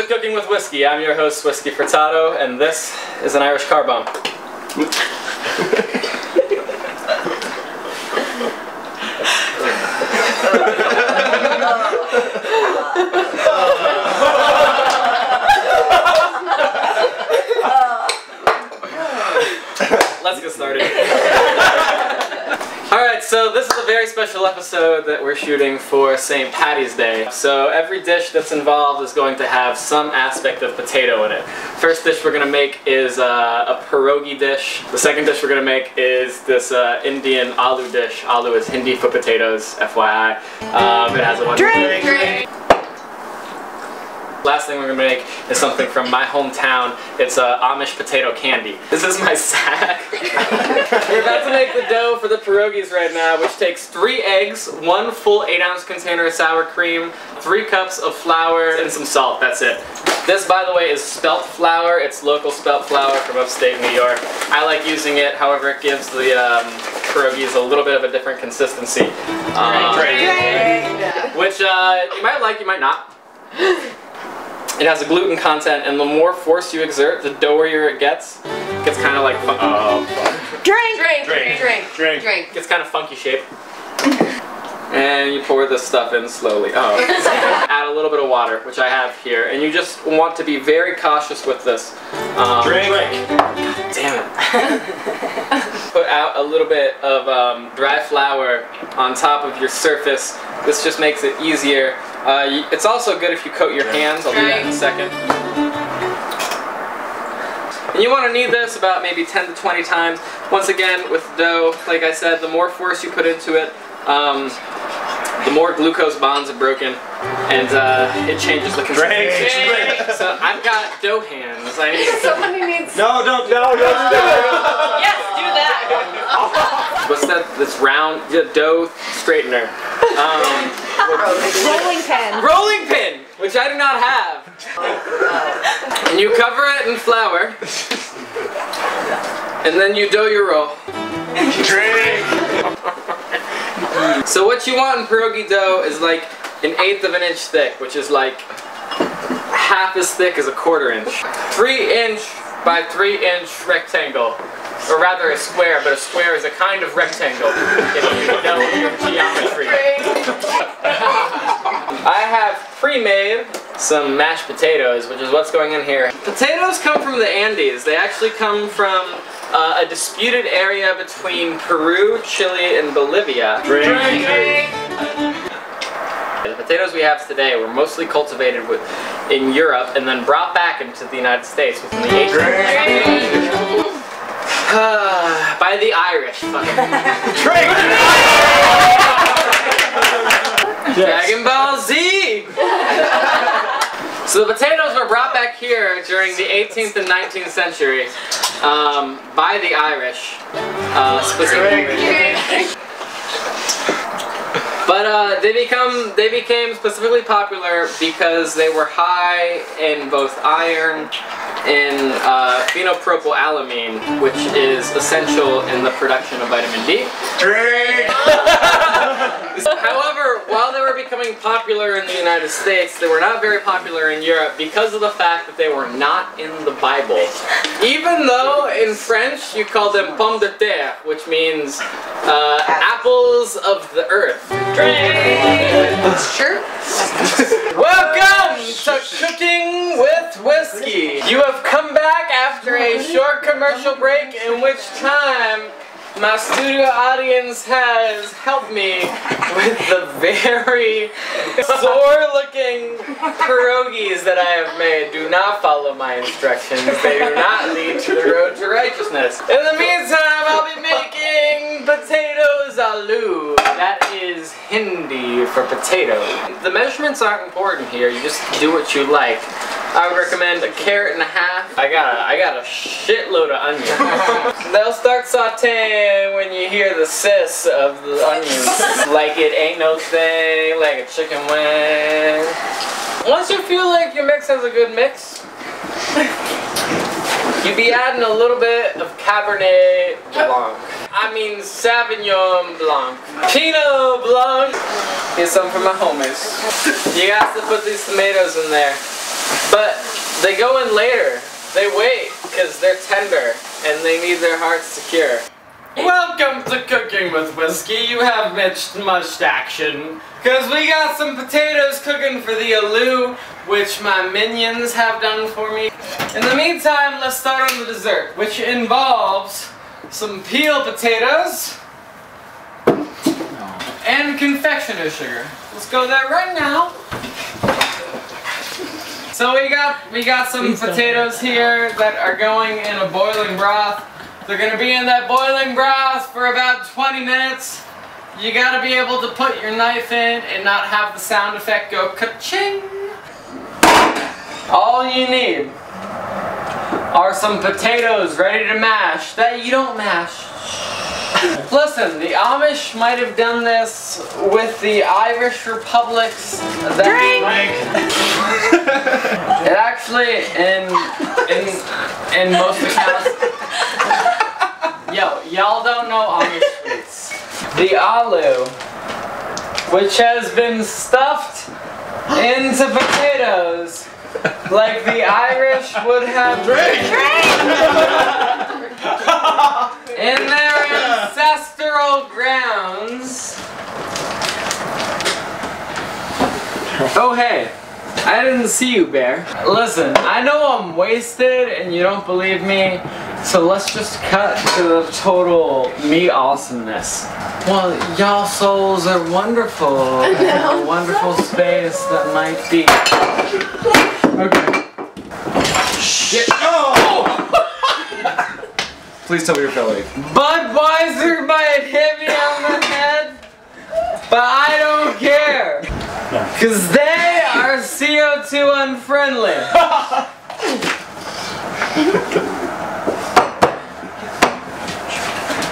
Cooking with Whiskey. I'm your host, Whiskey Furtado, and this is an Irish car bomb. Let's get started. Alright, so this is a very special episode that we're shooting for St. Paddy's Day. So every dish that's involved is going to have some aspect of potato in it. First dish we're going to make is a pierogi dish. The second dish we're going to make is this Indian aloo dish. Aloo is Hindi for potatoes, FYI. It has a bunch of drink. Last thing we're going to make is something from my hometown. It's Amish potato candy. This is my sack. We're about to make the dough for the pierogies right now, which takes 3 eggs, 1 full 8-ounce container of sour cream, 3 cups of flour, and some salt. That's it. This, by the way, is spelt flour. It's local spelt flour from upstate New York. I like using it, however it gives the pierogies a little bit of a different consistency. Which you might like, you might not. It has a gluten content, and the more force you exert, the doughier it gets. It gets kind of like Drink. Gets kind of funky shape. And you pour this stuff in slowly. Add a little bit of water, which I have here, and you just want to be very cautious with this. Drink. Damn it. Put out a little bit of dry flour on top of your surface. This just makes it easier. It's also good if you coat your hands. I'll do that in a second. And you want to knead this about maybe 10 to 20 times. Once again, with dough, like I said, the more force you put into it, the more glucose bonds are broken, and it changes the consistency. So I've got dough hands. Somebody needs. No, don't do it. Yes, do that. What's that? This round dough straightener. Rolling pin. Rolling pin, which I do not have. And you cover it in flour, and then you dough your roll. Drink. So what you want in pierogi dough is like 1/8 of an inch thick, which is like half as thick as a 1/4 inch. 3-inch by 3-inch rectangle. Or rather a square, but a square is a kind of rectangle, if you know your geometry. I have pre-made some mashed potatoes, which is what's going in here. Potatoes come from the Andes. They actually come from a disputed area between Peru, Chile, and Bolivia. Drink. The potatoes we have today were mostly cultivated in Europe and then brought back into the United States within the 18th century. By the Irish. Drink. Dragon Ball Z! So the potatoes were brought back here during the 18th and 19th century by the Irish, specifically. But they became specifically popular because they were high in both iron and phenopropylamine, which is essential in the production of vitamin D. Drink. However, while they were becoming popular in the United States, they were not very popular in Europe because of the fact that they were not in the Bible. Even though in French you call them pommes de terre, which means apples of the earth. Sure. Welcome to Cooking with Whiskey. You have come back after a short commercial break in which time my studio audience has helped me with the very sore-looking pierogies that I have made. Do not follow my instructions. They do not lead to the road to righteousness. In the meantime, I'll be making potatoes aloo. That is Hindi for potato. The measurements aren't important here. You just do what you like. I would recommend 1.5 carrots. I got a shitload of onions. They'll start sauteing when you hear the hiss of the onions. Like it ain't no thing, like a chicken wing. Once you feel like your mix has a good mix, you'd be adding a little bit of Cabernet Blanc. I mean Sauvignon Blanc. Pinot Blanc. Here's some for my homies. You got to put these tomatoes in there. But they go in later. They wait because they're tender and they need their hearts secure. Welcome to Cooking with Whiskey. You have missed much action because we got some potatoes cooking for the aloo, which my minions have done for me. In the meantime, let's start on the dessert, which involves some peeled potatoes and confectioner sugar. Let's go there right now. So we got some potatoes here that are going in a boiling broth. They're gonna be in that boiling broth for about 20 minutes. You gotta be able to put your knife in and not have the sound effect go ka-ching. All you need are some potatoes ready to mash that you don't mash. Listen, the Amish might have done this with the Irish republics. Drink! It actually, in most accounts, y'all don't know Amish foods. The aloo, which has been stuffed into potatoes, like the Irish would have in their ancestral grounds. Oh hey, I didn't see you, Bear. Listen, I know I'm wasted and you don't believe me, so let's just cut to the total meat awesomeness. Well, y'all souls are wonderful in a wonderful space that might be. Okay. Shit. Oh! Please tell me you're filming. Budweiser might hit me on the head, but I don't care. Because they are CO2 unfriendly.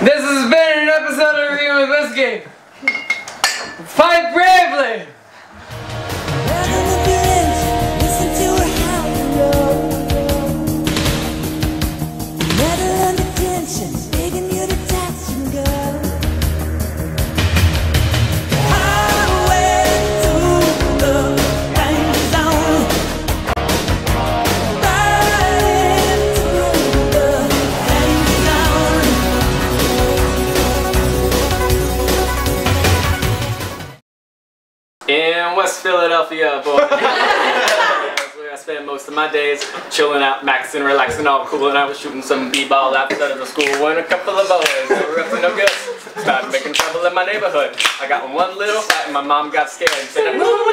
This has been an episode of Cooking with Whiskey. Fight bravely! In West Philadelphia, boy. That's where I spend most of my days, chilling out, maxing, relaxing, all cool, and I was shooting some b-ball outside of the school when a couple of boys that were up to no good started making trouble in my neighborhood. I got in one little fight and my mom got scared and said, "Move